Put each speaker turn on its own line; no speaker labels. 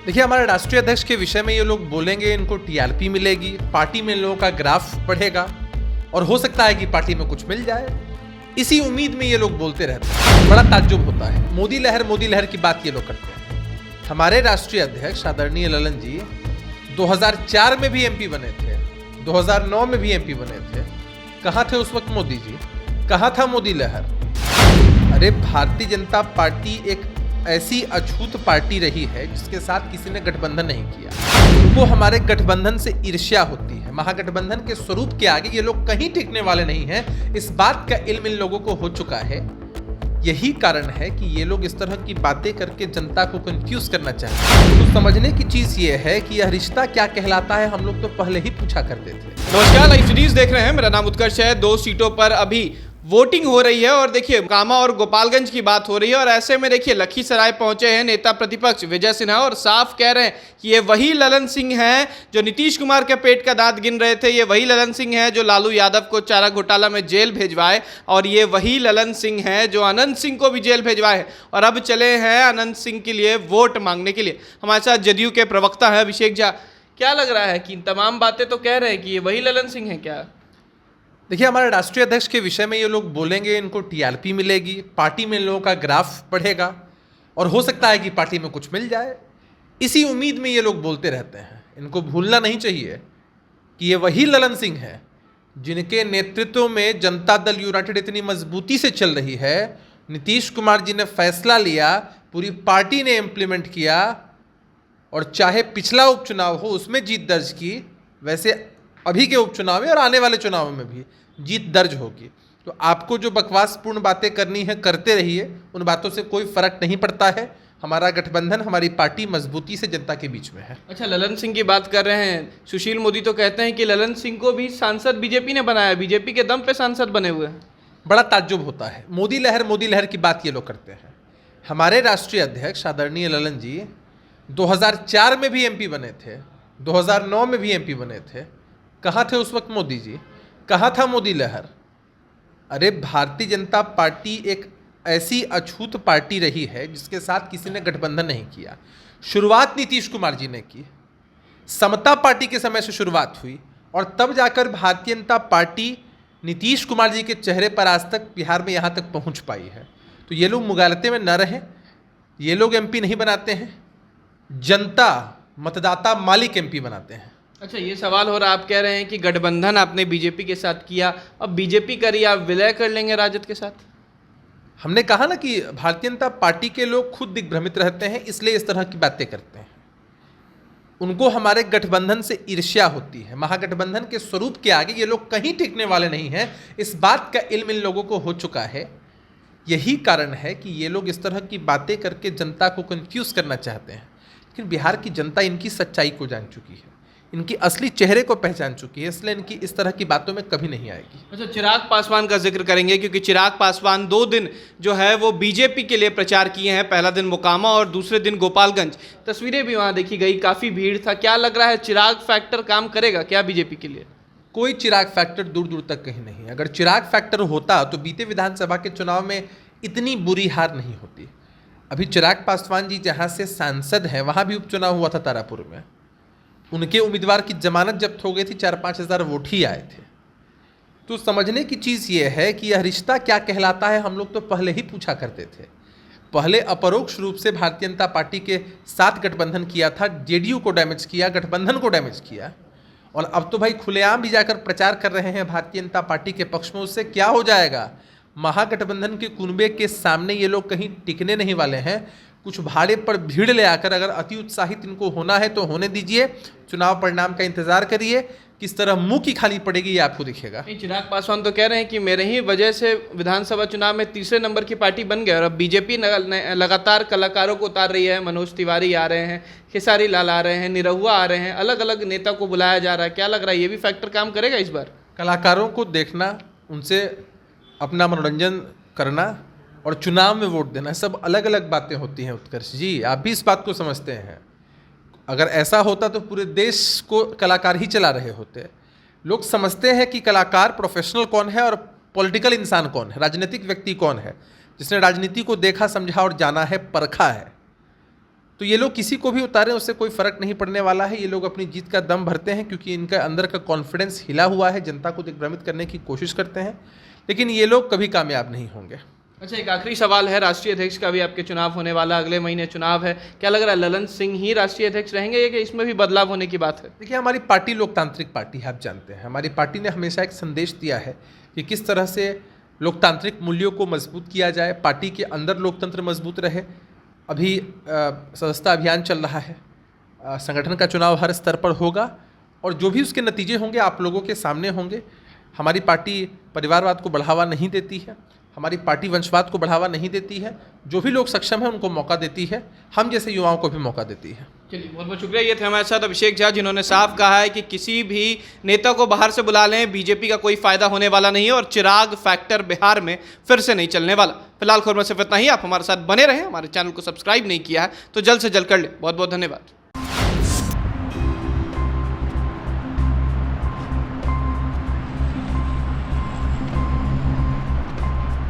देखिए, हमारे राष्ट्रीय अध्यक्ष के विषय में ये लोग बोलेंगे, इनको टीआरपी मिलेगी, पार्टी में इन लोगों का ग्राफ बढ़ेगा और हो सकता है कि पार्टी में कुछ मिल जाए। इसी उम्मीद में ये लोग बोलते रहते हैं। बड़ा ताज्जुब होता है। मोदी लहर की बात ये लोग करते हैं। हमारे राष्ट्रीय अध्यक्ष आदरणीय ललन जी 2004 में भी एमपी बने थे, 2009 में भी एमपी बने थे। कहाँ थे उस वक्त मोदी जी? कहाँ था मोदी लहर? अरे, भारतीय जनता पार्टी एक ऐसी अछूत पार्टी रही है जिसके साथ किसी ने गठबंधन नहीं किया। उनको हमारे गठबंधन से ईर्ष्या होती है। महागठबंधन के स्वरूप के आगे ये लोग कहीं टिकने वाले नहीं हैं। इस बात का इल्म इन लोगों को हो चुका है। यही कारण है कि ये लोग इस तरह की बातें करके जनता को कंफ्यूज करना चाहते हैं। तो समझने की चीज ये है कि यह रिश्ता क्या कहलाता है, हम लोग तो पहले ही पूछा करते थे।
नमस्कार, लाइव सीरीज देख रहे हैं। मेरा नाम उत्कर्ष है। 2 सीटों पर अभी वोटिंग हो रही है और देखिए कामा और गोपालगंज की बात हो रही है और ऐसे में देखिए लखीसराय पहुंचे हैं नेता प्रतिपक्ष विजय सिन्हा और साफ कह रहे हैं कि ये वही ललन सिंह हैं जो नीतीश कुमार के पेट का दांत गिन रहे थे। ये वही ललन सिंह हैं जो लालू यादव को चारा घोटाला में जेल भेजवाए और ये वही ललन सिंह हैं जो अनंत सिंह को भी जेल भेजवाए और अब चले हैं अनंत सिंह के लिए वोट मांगने के लिए। हमारे साथ जदयू के प्रवक्ता है अभिषेक झा। क्या लग रहा है कि तमाम बातें तो कह रहे हैं कि ये वही ललन सिंह हैं क्या?
देखिए, हमारे राष्ट्रीय अध्यक्ष के विषय में ये लोग बोलेंगे, इनको टीआरपी मिलेगी, पार्टी में इन लोगों का ग्राफ बढ़ेगा और हो सकता है कि पार्टी में कुछ मिल जाए। इसी उम्मीद में ये लोग बोलते रहते हैं। इनको भूलना नहीं चाहिए कि ये वही ललन सिंह हैं जिनके नेतृत्व में जनता दल यूनाइटेड इतनी मजबूती से चल रही है। नीतीश कुमार जी ने फैसला लिया, पूरी पार्टी ने इम्प्लीमेंट किया और चाहे पिछला उपचुनाव हो उसमें जीत दर्ज की, वैसे अभी के उपचुनाव में और आने वाले चुनाव में भी जीत दर्ज होगी। तो आपको जो बकवासपूर्ण बातें करनी है करते रहिए, उन बातों से कोई फर्क नहीं पड़ता है। हमारा गठबंधन, हमारी पार्टी मजबूती से जनता के बीच में है।
अच्छा, ललन सिंह की बात कर रहे हैं। सुशील मोदी तो कहते हैं कि ललन सिंह को भी सांसद बीजेपी ने बनाया, बीजेपी के दम पे सांसद बने हुए हैं।
बड़ा ताज्जुब होता है। मोदी लहर की बात ये लोग करते हैं। हमारे राष्ट्रीय अध्यक्ष आदरणीय ललन जी 2004 में भी एमपी बने थे, 2009 में भी एमपी बने थे। कहाँ थे उस वक्त मोदी जी? कहाँ था मोदी लहर? अरे, भारतीय जनता पार्टी एक ऐसी अछूत पार्टी रही है जिसके साथ किसी ने गठबंधन नहीं किया। शुरुआत नीतीश कुमार जी ने की, समता पार्टी के समय से शुरुआत हुई और तब जाकर भारतीय जनता पार्टी नीतीश कुमार जी के चेहरे पर आज तक बिहार में यहाँ तक पहुँच पाई है। तो ये लोग मुगालते में न रहें। ये लोग एमपी नहीं बनाते हैं, जनता मतदाता मालिक एमपी बनाते हैं।
अच्छा, ये सवाल हो रहा, आप कह रहे हैं कि गठबंधन आपने बीजेपी के साथ किया, अब बीजेपी करी, आप विलय कर लेंगे राजद के साथ?
हमने कहा ना कि भारतीय जनता पार्टी के लोग खुद दिग्भ्रमित रहते हैं, इसलिए इस तरह की बातें करते हैं। उनको हमारे गठबंधन से ईर्ष्या होती है। महागठबंधन के स्वरूप के आगे ये लोग कहीं टिकने वाले नहीं हैं। इस बात का इल्म इन लोगों को हो चुका है। यही कारण है कि ये लोग इस तरह की बातें करके जनता को कंफ्यूज करना चाहते हैं। लेकिन बिहार की जनता इनकी सच्चाई को जान चुकी है, इनकी असली चेहरे को पहचान चुकी है, इसलिए इनकी इस तरह की बातों में कभी नहीं आएगी।
अच्छा, चिराग पासवान का जिक्र करेंगे क्योंकि चिराग पासवान 2 दिन जो है वो बीजेपी के लिए प्रचार किए हैं। पहला दिन मोकामा और दूसरे दिन गोपालगंज। तस्वीरें भी वहाँ देखी गई, काफ़ी भीड़ था। क्या लग रहा है, चिराग फैक्टर काम करेगा क्या बीजेपी के लिए?
कोई चिराग फैक्टर दूर दूर तक कहीं नहीं है। अगर चिराग फैक्टर होता तो बीते विधानसभा के चुनाव में इतनी बुरी हार नहीं होती। अभी चिराग पासवान जी जहाँ से सांसद हैं वहाँ भी उपचुनाव हुआ था तारापुर में। उनके उम्मीदवार की जमानत जब्त हो गई थी, 4-5 हज़ार वोट ही आए थे। तो समझने की चीज़ ये है कि यह रिश्ता क्या कहलाता है, हम लोग तो पहले ही पूछा करते थे। पहले अपरोक्ष रूप से भारतीय जनता पार्टी के साथ गठबंधन किया था, जेडीयू को डैमेज किया, गठबंधन को डैमेज किया, और अब तो भाई खुलेआम भी जाकर प्रचार कर रहे हैं भारतीय जनता पार्टी के पक्ष में। उससे क्या हो जाएगा? महागठबंधन के कुनबे के सामने ये लोग कहीं टिकने नहीं वाले हैं। कुछ भाड़े पर भीड़ ले आकर अगर अति उत्साहित इनको होना है तो होने दीजिए, चुनाव परिणाम का इंतजार करिए। किस तरह मुंह की खानी पड़ेगी ये आपको दिखेगा।
चिराग पासवान तो कह रहे हैं कि मेरे ही वजह से विधानसभा चुनाव में तीसरे नंबर की पार्टी बन गए और अब बीजेपी लगातार कलाकारों को उतार रही है। मनोज तिवारी आ रहे हैं, खेसारी लाल आ रहे हैं, निरहुआ आ रहे हैं, अलग अलग नेता को बुलाया जा रहा है। क्या लग रहा है, ये भी फैक्टर काम करेगा इस बार?
कलाकारों को देखना, उनसे अपना मनोरंजन करना और चुनाव में वोट देना, सब अलग अलग बातें होती हैं उत्कर्ष जी। आप भी इस बात को समझते हैं। अगर ऐसा होता तो पूरे देश को कलाकार ही चला रहे होते। लोग समझते हैं कि कलाकार प्रोफेशनल कौन है और पॉलिटिकल इंसान कौन है, राजनीतिक व्यक्ति कौन है, जिसने राजनीति को देखा, समझा और जाना है, परखा है। तो ये लोग किसी को भी उतारें उससे कोई फर्क नहीं पड़ने वाला है। ये लोग अपनी जीत का दम भरते हैं क्योंकि इनका अंदर का कॉन्फिडेंस हिला हुआ है, जनता को दिग्भ्रमित करने की कोशिश करते हैं, लेकिन ये लोग कभी कामयाब नहीं होंगे।
अच्छा, एक आखिरी सवाल है, राष्ट्रीय अध्यक्ष का भी आपके चुनाव होने वाला, अगले महीने चुनाव है, क्या लग रहा है ललन सिंह ही राष्ट्रीय अध्यक्ष रहेंगे या कि इसमें भी बदलाव होने की बात है?
देखिए, हमारी पार्टी लोकतांत्रिक पार्टी है, आप जानते हैं। हमारी पार्टी ने हमेशा एक संदेश दिया है कि किस तरह से लोकतांत्रिक मूल्यों को मजबूत किया जाए, पार्टी के अंदर लोकतंत्र मजबूत रहे। अभी सदस्यता अभियान चल रहा है, संगठन का चुनाव हर स्तर पर होगा और जो भी उसके नतीजे होंगे आप लोगों के सामने होंगे। हमारी पार्टी परिवारवाद को बढ़ावा नहीं देती है, हमारी पार्टी वंशवाद को बढ़ावा नहीं देती है। जो भी लोग सक्षम हैं उनको मौका देती है, हम जैसे युवाओं को भी मौका देती है।
चलिए, बहुत बहुत शुक्रिया। ये थे हमारे साथ अभिषेक झा, जिन्होंने साफ कहा है कि किसी भी नेता को बाहर से बुला लें, बीजेपी का कोई फायदा होने वाला नहीं है और चिराग फैक्टर बिहार में फिर से नहीं चलने वाला। फिलहाल खबर में सिर्फ इतना ही। आप हमारे साथ बने रहें, हमारे चैनल को सब्सक्राइब नहीं किया है तो जल्द से जल्द कर लें। बहुत बहुत धन्यवाद।